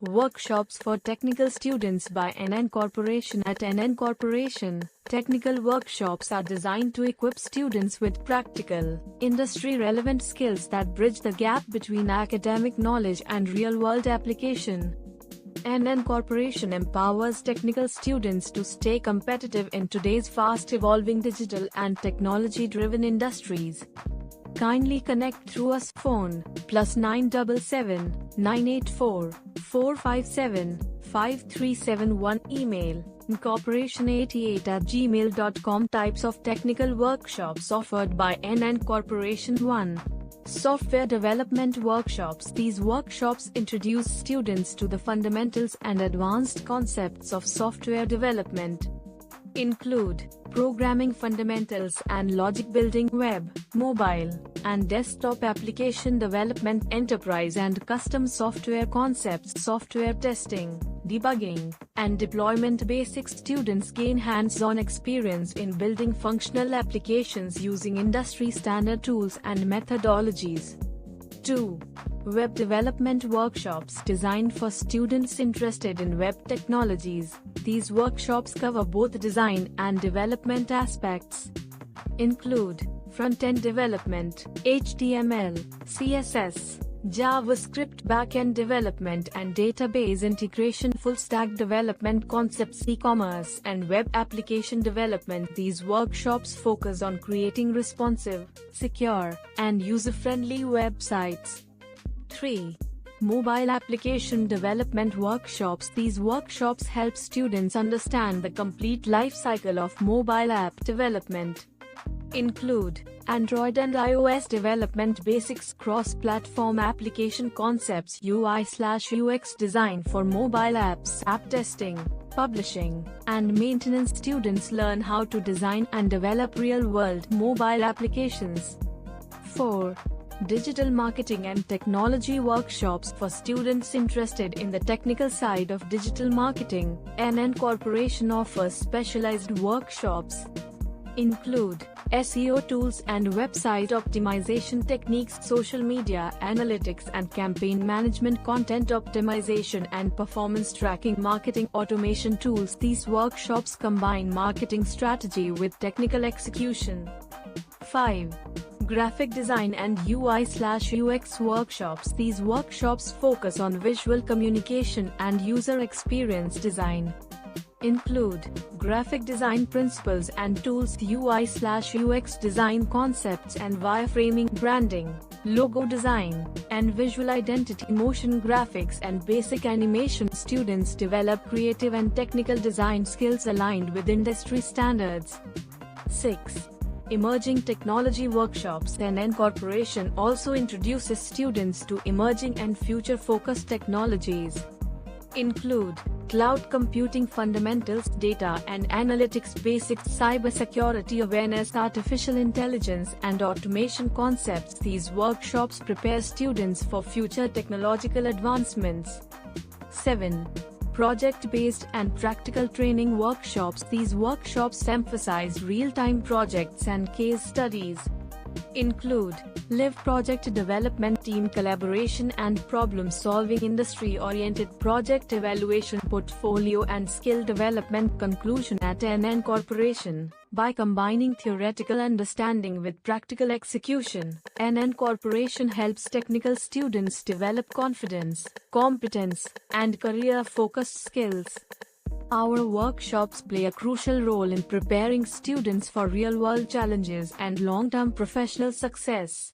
Workshops for technical students by NN Corporation. At NN Corporation, technical workshops are designed to equip students with practical, industry-relevant skills that bridge the gap between academic knowledge and real-world application. NN Corporation empowers technical students to stay competitive in today's fast-evolving digital and technology-driven industries. Kindly connect through us phone +977 984 457 5371, email incorporation88@gmail.com. Types of technical workshops offered by NN Corporation. 1. Software development workshops. These workshops introduce students to the fundamentals and advanced concepts of software development. Include programming fundamentals and logic building, web, mobile, and desktop application development, enterprise and custom software concepts, software testing, debugging, and deployment basics. Students gain hands-on experience in building functional applications using industry-standard tools and methodologies. 2. Web development workshops designed for students interested in web technologies. These workshops cover both design and development aspects. Include front-end development, HTML, CSS, JavaScript, back-end development and database integration, full-stack development concepts, e-commerce and web application development. These workshops focus on creating responsive, secure, and user-friendly websites. 3. Mobile application development workshops. These workshops help students understand the complete life cycle of mobile app development. Include Android and iOS development basics, cross-platform application concepts, UI/UX design for mobile apps, app testing, publishing, and maintenance. Students learn how to design and develop real-world mobile applications. 4. Digital marketing and technology workshops for students interested in the technical side of digital marketing. NN Corporation offers specialized workshops. Include SEO tools and website optimization techniques, social media analytics and campaign management, content optimization and performance tracking, marketing automation tools. These workshops combine marketing strategy with technical execution. 5. Graphic design and UI/UX workshops. These workshops focus on visual communication and user experience design. Include graphic design principles and tools, UI/UX design concepts and wireframing, branding, logo design, and visual identity, motion graphics and basic animation. Students develop creative and technical design skills aligned with industry standards. 6. Emerging technology workshops. NN Corporation also introduces students to emerging and future-focused technologies. Include cloud computing fundamentals, data and analytics basics, cybersecurity awareness, artificial intelligence and automation concepts. These workshops prepare students for future technological advancements. 7. Project-based and practical training workshops. These workshops emphasize real-time projects and case studies. Include live project development, team collaboration and problem-solving, industry-oriented project evaluation, portfolio and skill development. Conclusion. At NN Corporation, by combining theoretical understanding with practical execution, NN Corporation helps technical students develop confidence, competence, and career-focused skills. Our workshops play a crucial role in preparing students for real-world challenges and long-term professional success.